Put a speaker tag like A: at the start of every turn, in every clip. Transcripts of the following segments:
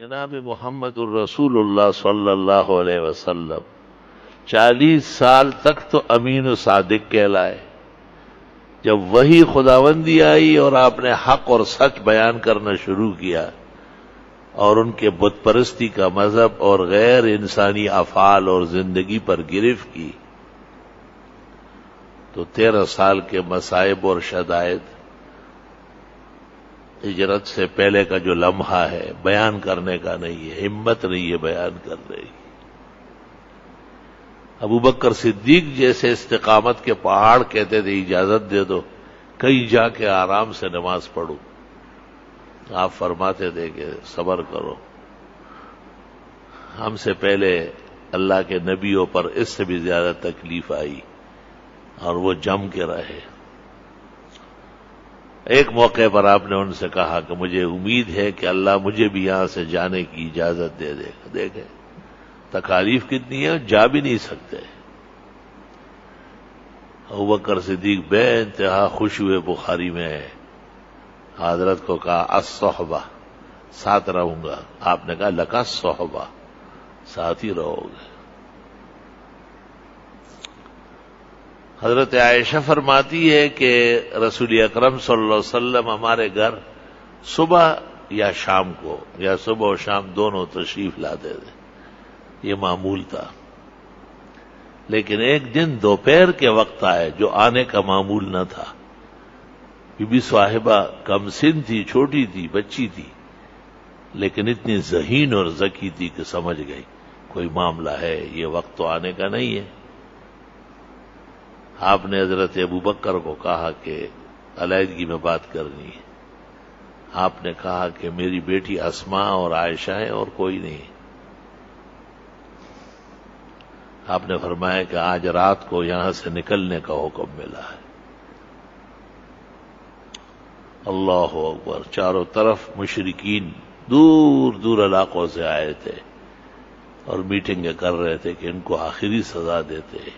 A: جناب محمد الرسول اللہ صلی اللہ علیہ وسلم 40 سال تک تو امین و صادق کہلائے. جب وہی خداوندی آئی اور آپ نے حق اور سچ بیان کرنا شروع کیا اور ان کے بت پرستی کا مذہب اور غیر انسانی افعال اور زندگی پر گرفت کی، تو 13 سال کے مصائب اور شدائد ہجرت سے پہلے کا جو لمحہ ہے بیان کرنے کا نہیں ہے، ہمت نہیں ہے بیان کرنے کی. ابو بکر صدیق جیسے استقامت کے پہاڑ کہتے تھے اجازت دے دو کہیں جا کے آرام سے نماز پڑھو. آپ فرماتے تھے کہ صبر کرو، ہم سے پہلے اللہ کے نبیوں پر اس سے بھی زیادہ تکلیف آئی اور وہ جم کے رہے. ایک موقع پر آپ نے ان سے کہا کہ مجھے امید ہے کہ اللہ مجھے بھی یہاں سے جانے کی اجازت دے دے گا. دیکھیں تکالیف کتنی ہے، جا بھی نہیں سکتے. ابوبکر صدیق بے انتہا خوش ہوئے. بخاری میں حضرت کو کہا الصحبہ، ساتھ رہوں گا. آپ نے کہا لکا صحبہ، ساتھ ہی رہو گے. حضرت عائشہ فرماتی ہے کہ رسول اکرم صلی اللہ علیہ وسلم ہمارے گھر صبح یا شام کو یا صبح و شام دونوں تشریف لاتے تھے، یہ معمول تھا. لیکن ایک دن دوپہر کے وقت آئے جو آنے کا معمول نہ تھا. بی بی صاحبہ کم سن تھی، چھوٹی تھی، بچی تھی، لیکن اتنی ذہین اور ذکی تھی کہ سمجھ گئی کوئی معاملہ ہے، یہ وقت تو آنے کا نہیں ہے. آپ نے حضرت ابو بکر کو کہا کہ علیحدگی میں بات کرنی ہے. آپ نے کہا کہ میری بیٹی اسماء اور عائشہ ہے اور کوئی نہیں. آپ نے فرمایا کہ آج رات کو یہاں سے نکلنے کا حکم ملا ہے. اللہ اکبر. چاروں طرف مشرکین دور دور علاقوں سے آئے تھے اور میٹنگیں کر رہے تھے کہ ان کو آخری سزا دیتے،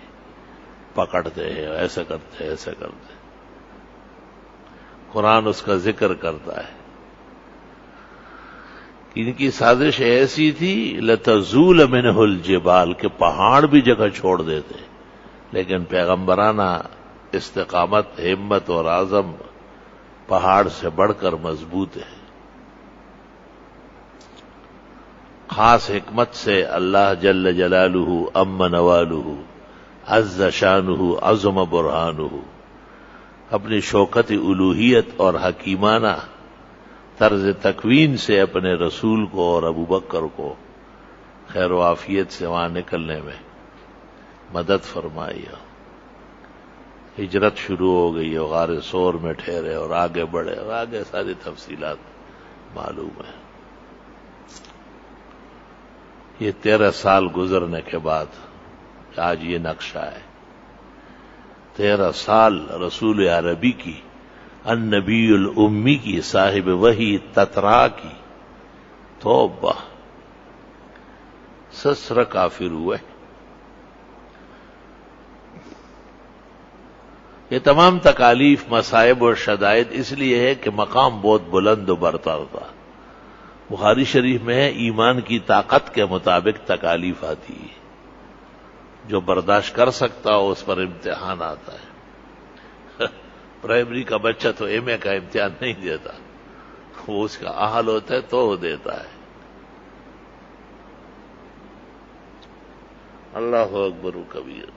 A: پکڑتے ہیں، ایسا کرتے ایسا کرتے. قرآن اس کا ذکر کرتا ہے. ان کی سازش ایسی تھی لتزول منہ الجبال کہ پہاڑ بھی جگہ چھوڑ دیتے. لیکن پیغمبرانہ استقامت، ہمت اور عزم پہاڑ سے بڑھ کر مضبوط ہے. خاص حکمت سے اللہ جل جلالہ ام نوالہ عز شانہ عظم برہانہ اپنی شوکت الوہیت اور حکیمانہ طرز تکوین سے اپنے رسول کو اور ابو بکر کو خیر و عافیت سے وہاں نکلنے میں مدد فرمائی. ہجرت شروع ہو گئی اور غار ثور میں ٹھہرے اور آگے بڑھے اور آگے ساری تفصیلات معلوم ہے. یہ 13 سال گزرنے کے بعد آج یہ نقشہ ہے. 13 سال رسول عربی کی، النبی الامی کی، صاحب وحی تترا کی. توبہ، سسر کافر ہوئے. یہ تمام تکالیف، مصائب اور شدائد اس لیے ہے کہ مقام بہت بلند و برتر تھا. بخاری شریف میں ہے ایمان کی طاقت کے مطابق تکالیف آتی ہے. جو برداشت کر سکتا ہو اس پر امتحان آتا ہے. پرائمری کا بچہ تو ایم اے کا امتحان نہیں دیتا، وہ اس کا اہل ہوتا ہے تو وہ دیتا ہے. اللہ اکبر و کبیر.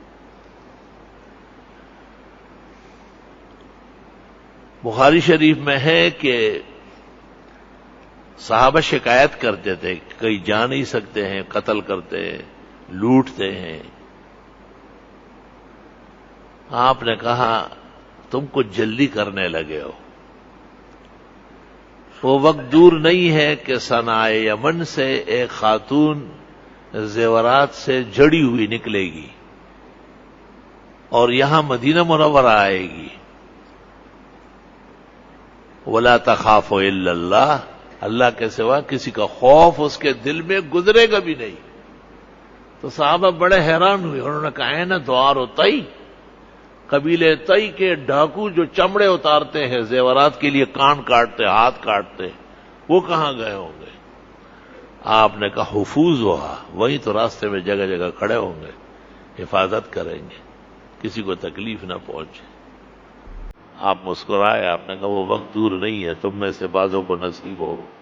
A: بخاری شریف میں ہے کہ صحابہ شکایت کرتے تھے کہ کہیں جا نہیں سکتے ہیں، قتل کرتے ہیں، لوٹتے ہیں. آپ نے کہا تم کو جلدی کرنے لگے ہو. وہ وقت دور نہیں ہے کہ صنعاء یمن سے ایک خاتون زیورات سے جڑی ہوئی نکلے گی اور یہاں مدینہ منورہ آئے گی. وَلَا تَخَافُ إِلَّا اللَّهَ، اللہ کے سوا کسی کا خوف اس کے دل میں گزرے گا بھی نہیں. تو صحابہ بڑے حیران ہوئے. انہوں نے کہا ہے نا دوار تئی، قبیلے تئی کے ڈاکو جو چمڑے اتارتے ہیں زیورات کے لیے، کان کاٹتے، ہاتھ کاٹتے، وہ کہاں گئے ہوں گے؟ آپ نے کہا حفوظ ہوا، وہی تو راستے میں جگہ جگہ کھڑے ہوں گے، حفاظت کریں گے، کسی کو تکلیف نہ پہنچے۔ آپ مسکرائے، آپ نے کہا وہ وقت دور نہیں ہے، تم میں سے بعضوں کو نصیب ہوگا۔